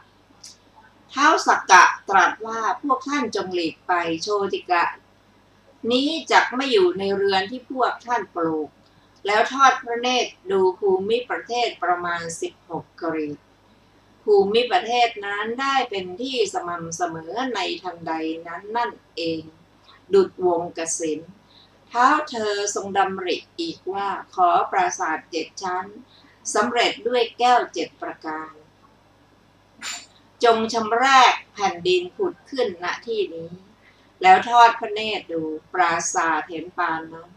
ท้าวสักกะตรัสว่าพวกท่านจงหลีกไปโชติกะนี้จักไม่อยู่ในเรือนที่พวกท่านปลูกแล้วทอดพระเนตรดูภูมิประเทศประมาณ16 กรีฑภูมิประเทศนั้นได้เป็นที่สม่ำเสมอในทันใดนั้นนั่นเองดุจวงกสิณท้าวเธอทรงดำริอีกว่าขอปราสาท7 ชั้นสำเร็จด้วยแก้ว7 ประการจงชำแรกแผ่นดินผุดขึ้นณที่นี้แล้วทอดพระเนตรดูปราสาทเห็นปานนั้น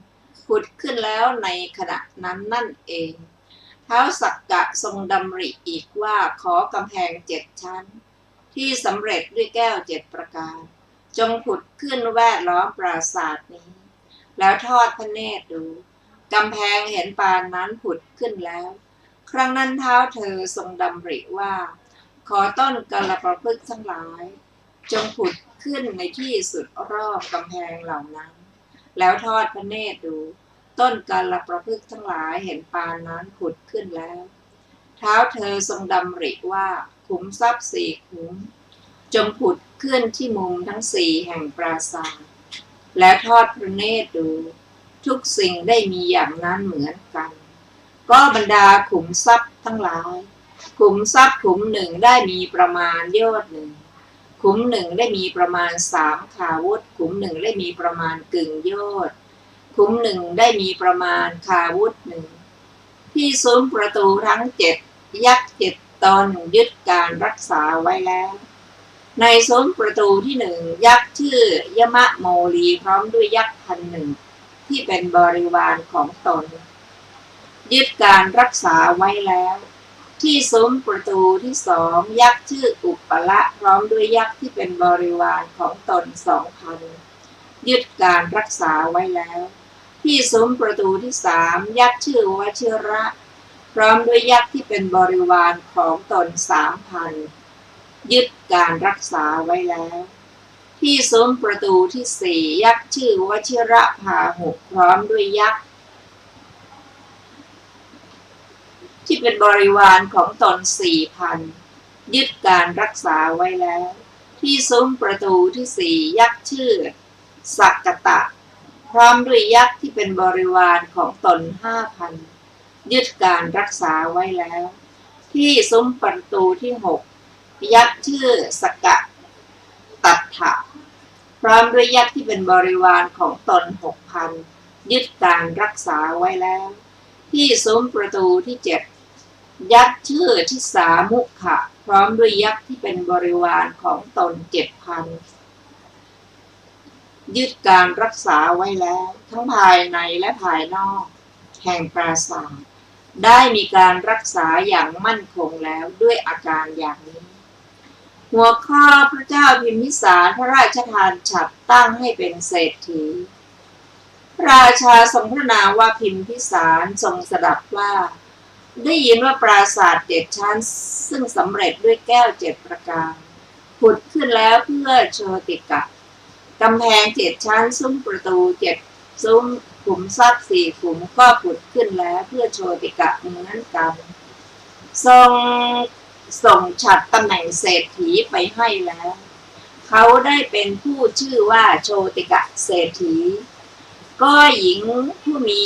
ผุดขึ้นแล้วในขณะนั้นนั่นเองท้าวสักกะทรงดำริอีกว่าขอกำแพง7 ชั้นที่สำเร็จด้วยแก้ว7 ประการจงผุดขึ้นแวดล้อมปราสาทนี้แล้วทอดพระเนตรดูกำแพงเห็นปานนั้นผุดขึ้นแล้วครั้งนั้นท้าวเธอทรงดำริว่าขอต้นกัลปะพฤกษ์ทั้งหลายจงผุดขึ้นในที่สุดรอบกำแพงเหล่านั้นแล้วทอดพระเนตรดูต้นกัลปะพฤกษ์ทั้งหลายเห็นปานนั้นผุดขึ้นแล้วท้าวเธอทรงดำริว่าขุมทรัพย์4 ขุมจงผุดขึ้นที่มุมทั้ง4แห่งปราสาทและทอดพระเนตรดูทุกสิ่งได้มีอย่างนั้นเหมือนกันก็บรรดาขุมทรัพย์ทั้งหลายขุมทรัพย์ขุมหนึ่งได้มีประมาณโยชน์ 1ขุมหนึ่งได้มีประมาณ3 ขาวุธขุมหนึ่งได้มีประมาณกึ่งโยชน์ขุมหนึ่งได้มีประมาณขาวุธ 1ที่ซุ้มประตูทั้ง7ยักษ์7 ตนยึดการรักษาไว้แล้วในซุ้มประตูที่หนึ่งยักษ์ชื่อยมะโมลีพร้อมด้วยยักษ์1,000ที่เป็นบริวารของตนยึดการรักษาไว้แล้วที่ซุ้มประตูที่2ยักษ์ชื่ออุปละพร้อมด้วยยักษ์ที่เป็นบริวารของตน2,000ยึดการรักษาไว้แล้วที่ซุ้มประตูที่3ยักษ์ชื่อวชิระพร้อมด้วยยักษ์ที่เป็นบริวารของตน3,000ยึดการรักษาไว้แล้วที่ซุ้มประตูที่4ยักษ์ชื่อวชิระพาหุพร้อมด้วยยักษ์ที่เป็นบริวารของตน4,000ยึดการรักษาไว้แล้วที่ซุ้มประตูที่4ยักษ์ชื่อสักกตะพร้อมด้วยยักษ์ที่เป็นบริวารของตน5,000ยึดการรักษาไว้แล้วที่ซุ้มประตูที่6ยักษ์ชื่อสกะตัฏฐะพร้อมด้วยยักษ์ที่เป็นบริวารของตน6,000ยึดการรักษาไว้แล้วที่ซุ้มประตูที่7ยักษ์ชื่อทิสามุขะพร้อมด้วยยักษ์ที่เป็นบริวารของตน7,000ยึดการรักษาไว้แล้วทั้งภายในและภายนอกแห่งปราสาทได้มีการรักษาอย่างมั่นคงแล้วด้วยอาการอย่างนี้หัวข้อพระเจ้าพิมพิสารพระราชทานฉัตรตั้งให้เป็นเศรษฐีราชาทรงพระนามว่าพิมพิสารทรงสดับว่าได้ยินว่าปราสาท7 ชั้นซึ่งสำเร็จด้วยแก้ว7 ประการผุดขึ้นแล้วเพื่อโชติกะกำแพง7 ชั้นซุ้มประตู7 ซุ้มขุมทรัพย์4 ขุมก็ผุดขึ้นแล้วเพื่อโชติกะเหมือนกันทรงส่งฉัตรตำแหน่งเศรษฐีไปให้แล้วเขาได้เป็นผู้ชื่อว่าโชติกะเศรษฐีก็หญิงผู้มี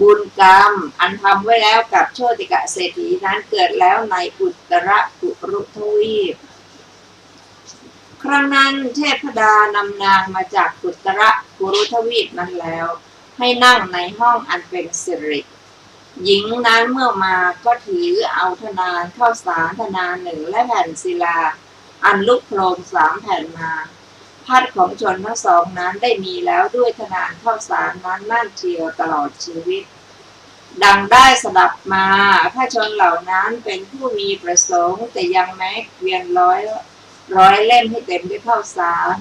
บุญกรรมอันทำไว้แล้วกับโชติกะเศรษฐีนั้นเกิดแล้วในอุตรกุรุทวีปครั้งนั้นเทพดานำนางมาจากอุตรกุรุทวีปนั้นแล้วให้นั่งในห้องอันเป็นสิริหญิงนั้นเมื่อมาก็ถือเอาธนานข้าวสารธนาน1และแผ่นศิลาอันลุกโคลน3 แผ่นมาพัดของชนทั้งสองนั้นได้มีแล้วด้วยธนานข้าวสารนั้นนั่นเทียวตลอดชีวิตดังได้สดับมาถ้าชนเหล่านั้นเป็นผู้มีประสงค์แต่ยังแม้เกวียนร้อยเล่มให้เต็มด้วยข้าวสาร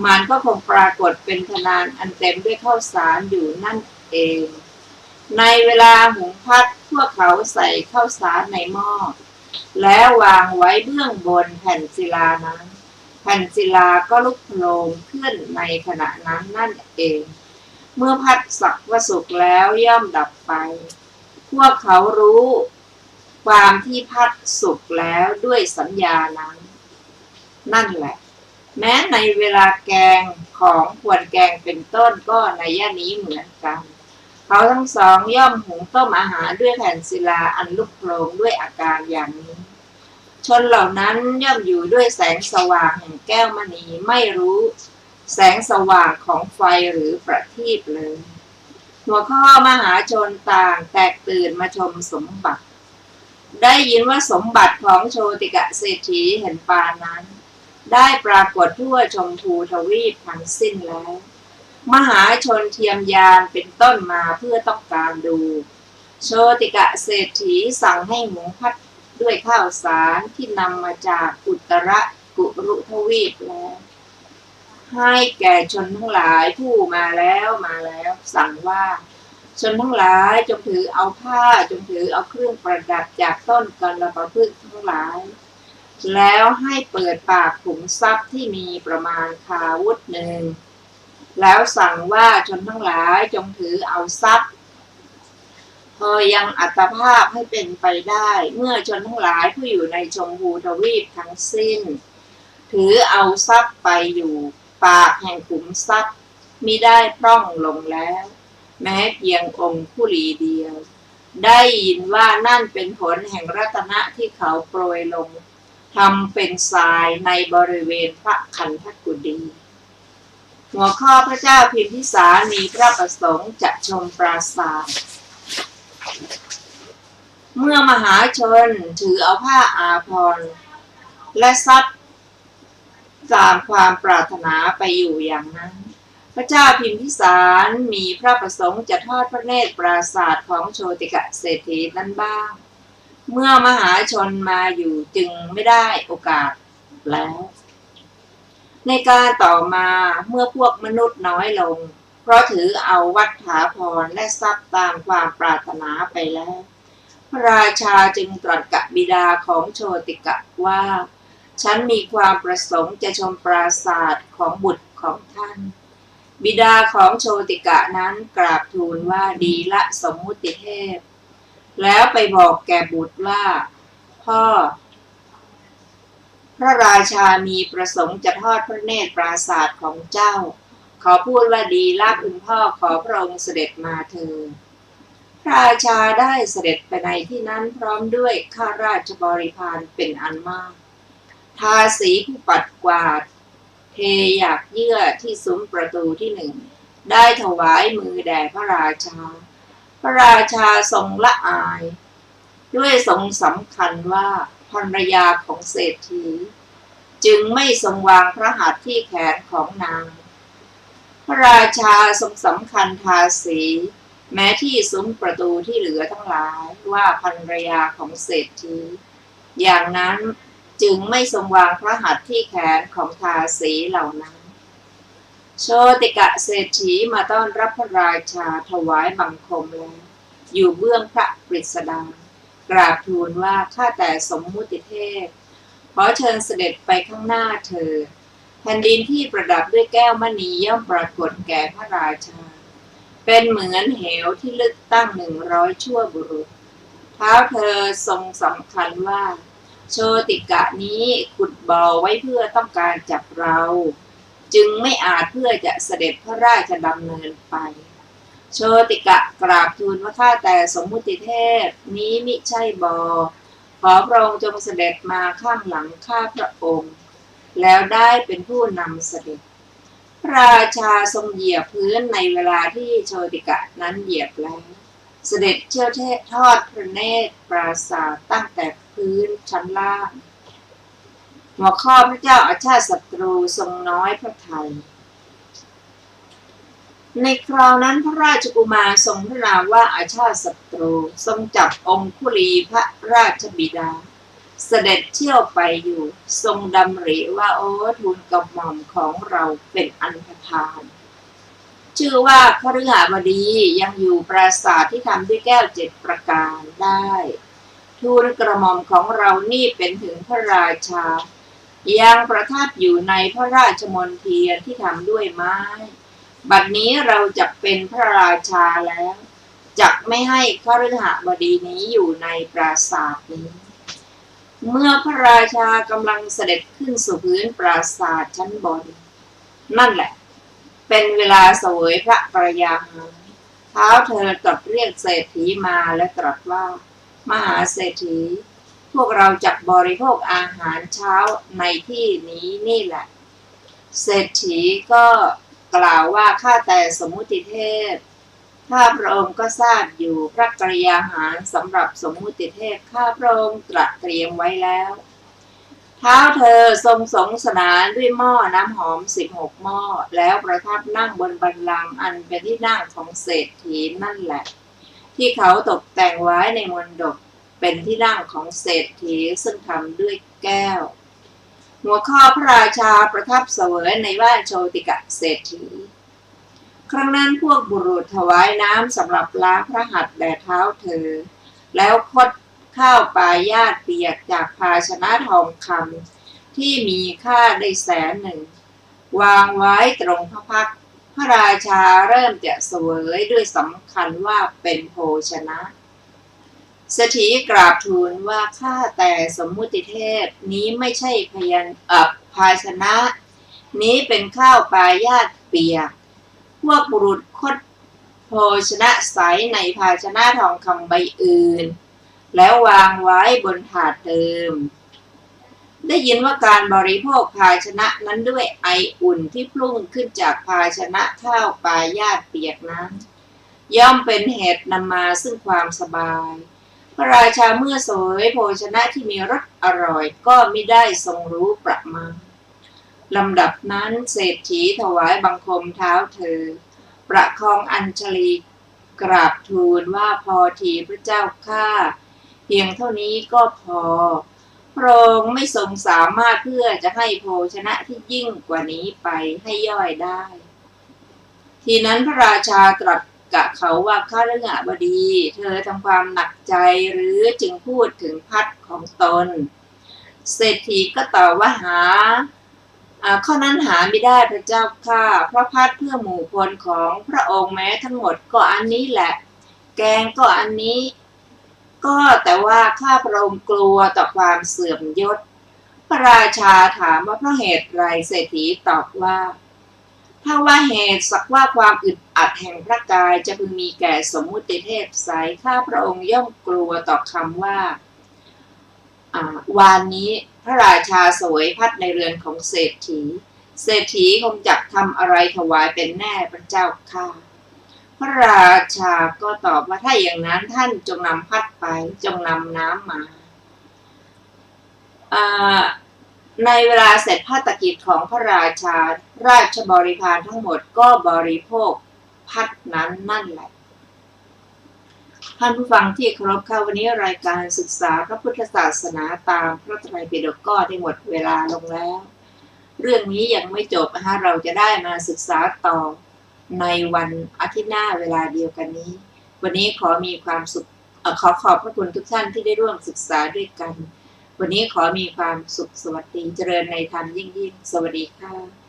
มันก็คงปรากฏเป็นธนานอันเต็มด้วยข้าวสารอยู่นั่นเองในเวลาหุงพัดพวกเขาใส่ข้าวสารในหม้อแล้ววางไว้เบื้องบนแผ่นศิลานั้นแผ่นศิลาก็ลุกโผล่ขึ้นในขณะนั้นนั่นเองเมื่อพัดสักว่าสุกแล้วย่อมดับไปพวกเขารู้ความที่พัดสุกแล้วด้วยสัญญานั้นนั่นแหละแม้ในเวลาแกงของควรแกงเป็นต้นก็ในย่านี้เหมือนกันเขาทั้งสองย่อมหุงต้มอาหารด้วยแผ่นศิลาอันลุกโผล่ด้วยอาการอย่างนี้ชนเหล่านั้นย่อมอยู่ด้วยแสงสว่างแห่งแก้วมณีไม่รู้แสงสว่างของไฟหรือประทีปเลยหัวข้อมหาชนต่างแตกตื่นมาชมสมบัติได้ยินว่าสมบัติของโชติกะเศรษฐีแห่งปานั้นได้ปรากฏทั่วชมพูทวีปทั้งสิ้นแล้วมหาชนเทียมยานเป็นต้นมาเพื่อต้องการดูโชติกะเศรษฐีสั่งให้หุงพัดด้วยข้าวสารที่นำมาจากอุตรกุรุทวีปแล้วให้แก่ชนทั้งหลายผู้มาแล้วสั่งว่าชนทั้งหลายจงถือเอาผ้าจงถือเอาเครื่องประดับจากต้นกัลปะพฤกษ์ทั้งหลายแล้วให้เปิดปากขุมทรัพย์ที่มีประมาณคาวุธ1แล้วสั่งว่าชนทั้งหลายจงถือเอาทรัพย์พอยังอัตภาพให้เป็นไปได้เมื่อชนทั้งหลายผู้อยู่ในชมพูทวีปทั้งสิ้นถือเอาทรัพย์ไปอยู่ปากแห่งขุมทรัพย์มิได้พร่องลงแล้วแม้เพียงองค์คุลีเดียวได้ยินว่านั่นเป็นผลแห่งรัตนะที่เขาโปรยลงทำเป็นทรายในบริเวณพระคันธกุฎีหัวข้อพระเจ้าพิมพิสารมีพระประสงค์จะชมปราสาท เมื่อมหาชนถือเอาผ้าอาภรณ์และทรัพย์ตามความปรารถนาไปอยู่อย่างนั้น พระเจ้าพิมพิสารมีพระประสงค์จะทอดพระเนตรปราสาทของโชติกะเศรษฐีนั้นบ้างเมื่อมหาชนมาอยู่จึงไม่ได้โอกาสแล้วในการต่อมาเมื่อพวกมนุษย์น้อยลงเพราะถือเอาวัฏฐาภรณ์และทรัพย์ตามความปรารถนาไปแล้วพระราชาจึงตรัสกับบิดาของโชติกะว่าฉันมีความประสงค์จะชมปราสาทของบุตรของท่านบิดาของโชติกะนั้นกราบทูลว่าดีละสมมุติเทพแล้วไปบอกแก่บุตรว่าพ่อพระราชามีประสงค์จะทอดพระเนตรปราสาทของเจ้าขอพูดว่าดีละคุณพ่อขอพระองค์เสด็จมาเถิดพระราชาได้เสด็จไปในที่นั้นพร้อมด้วยข้าราชบริพารเป็นอันมากทาสีผู้ปัดกวาดเทหยากเยื่อที่ซุ้มประตูที่หนึ่งได้ถวายมือแด่พระราชาพระราชาทรงละอายด้วยทรงสำคัญว่าภรรยาของเศรษฐีจึงไม่ทรงวางพระหัตถ์ที่แขนของนางพระราชาทรงสำคัญทาสีแม้ที่ซุ้มประตูที่เหลือทั้งหลายว่าภรรยาของเศรษฐีอย่างนั้นจึงไม่ทรงวางพระหัตถ์ที่แขนของทาสีเหล่านั้นโชติกะเศรษฐีมาต้อนรับพระราชาถวายบังคมแล้วอยู่เบื้องพระกฤษฎากราบทูลว่าข้าแต่สมมุติเทพขอเชิญเสด็จไปข้างหน้าเถิดแผ่นดินที่ประดับด้วยแก้วมณีย่อมปรากฏแก่พระราชาเป็นเหมือนเหวที่ลึกตั้ง100 ชั่วบุรุษเท้าเธอทรงสำคัญว่าโชติกะนี้ขุดบ่อไว้เพื่อต้องการจับเราจึงไม่อาจเพื่อจะเสด็จพระราชดำเนินไปโชติกะกราบทูลว่าข้าแต่สมมุติเทพนี้มิใช่บ่อขอพระองค์จงเสด็จมาข้างหลังข้าพระองค์แล้วได้เป็นผู้นำเสด็จพระราชาทรงเหยียบพื้นในเวลาที่โชติกะนั้นเหยียบแล้วเสด็จเที่ยวทอดพระเนตรปราสาทตั้งแต่พื้นชั้นล่างหัวข้อพระเจ้าอาชาติศัตรูทรงน้อยพระทัยในคราวนั้นพระราชกุมารทรงพระนามว่าอาชาติศัตรูทรงจับองคุลีพระราชบิดาเสด็จเที่ยวไปอยู่ทรงดำริว่าโอ้ทูลกระหม่อมของเราเป็นอันธพาลชื่อว่าพฤหบดียังอยู่ปราสาทที่ทำด้วยแก้ว7 ประการได้ทูลกระหม่อมของเรานี่เป็นถึงพระราชายังประทับอยู่ในพระราชมณฑีที่ทำด้วยไม้บัดนี้เราจะเป็นพระราชาแล้วจักไม่ให้พฤหบดีนี้อยู่ในปราสาทนี้เมื่อพระราชากำลังเสด็จขึ้นสู่พื้นปราสาทชั้นบนนั่นแหละเป็นเวลาเสวยพระปริยาหารเท้าเธอตรัสเรียกเศรษฐีมาและตรัสว่ามหาเศรษฐีพวกเราจักบริโภคอาหารเช้าในที่นี้นี่แหละเศรษฐีก็กล่าวว่าข้าแต่สมมุติเทพข้าพระองค์ก็ทราบอยู่พระกริยาหารสำหรับสมมุติเทพข้าพระองค์ตรัสเตรียมไว้แล้วเท้าเธอทรงสงสนานด้วยหม้อน้ำหอม16 หม้อแล้วประทับนั่งบนบัลลังก์อันเป็นที่นั่งของเศรษฐีนั่นแหละที่เขาตกแต่งไว้ในมณฑปเป็นที่นั่งของเศรษฐีซึ่งทำด้วยแก้วหัวข้อพระราชาประทับเสวยในบ้านโชติกะเศรษฐีครั้งนั้นพวกบุรุษถวายน้ำสำหรับล้างพระหัตถ์แด่เท้าเธอแล้วคดข้าวปลายาดเปียกจากภาชนะทองคำที่มีค่าได้100,000วางไว้ตรงพระพักตร์พระราชาเริ่มจะเสวยด้วยสำคัญว่าเป็นโภชนะเศรษฐีกราบทูลว่าข้าแต่สมมุติเทพนี้ไม่ใช่ภาชนะนี้เป็นข้าวปลายาดเปียกพวกบุรุษคดโภชนะใสในภาชนะทองคำใบอื่นแล้ววางไว้บนถาดเดิมได้ยินว่าการบริโภคภาชนะนั้นด้วยไออุ่นที่พุ่งขึ้นจากภาชนะข้าวปลายาดเปียกนั้นย่อมเป็นเหตุนำมาซึ่งความสบาย พระราชาเมื่อเสวยโภชนะที่มีรสอร่อยก็มิได้ทรงรู้ประมาณลำดับนั้นเศรษฐีถวายบังคมเท้าเธอประคองอัญชลีกราบทูลว่าพอทีพระเจ้าข้าเพียงเท่านี้ก็พอพระองค์ไม่ทรงสามารถเพื่อจะให้โภชนะที่ยิ่งกว่านี้ไปให้ย่อยได้ทีนั้นพระราชาตรัสกับเขาว่าข้าฤหบดีเธอทำความหนักใจหรือจึงพูดถึงพัดของตนเศรษฐีก็ตอบว่าข้อนั้นหาไม่ได้พระเจ้าข้าเพราะพัดเพื่อหมู่พลของพระองค์แม้ทั้งหมดก็อันนี้แหละแกงก็อันนี้ก็แต่ว่าข้าพระองค์กลัวต่อความเสื่อมยศพระราชาถามว่าเพราะเหตุไรเศรษฐีตอบว่าถ้าว่าเหตุสักว่าความอึดอัดแห่งพระกายจะพึงมีแก่สมมุติเทพไสยข้าพระองค์ย่อมกลัวต่อคำว่าวานนี้พระราชาเสวยพัดในเรือนของเศรษฐีคงจักทำอะไรถวายเป็นแน่พระเจ้าข้าพระราชาก็ตอบว่าถ้าอย่างนั้นท่านจงนำพัดไปจงนำน้ำมาในเวลาเสร็จภัตกิจของพระราชาราชบริพารทั้งหมดก็บริโภคพัดนั้นนั่นแหละท่านผู้ฟังที่เคารพค่ะวันนี้รายการศึกษาพระพุทธศาสนาตามพระไตรปิฎกก็ได้หมดเวลาลงแล้วเรื่องนี้ยังไม่จบนะคะเราจะได้มาศึกษาต่อในวันอาทิตย์หน้าเวลาเดียวกันนี้วันนี้ขอมีความสุขขอขอบพระคุณทุกท่านที่ได้ร่วมศึกษาด้วยกันวันนี้ขอมีความสุขสวัสดีเจริญในธรรมยิ่งสวัสดีค่ะ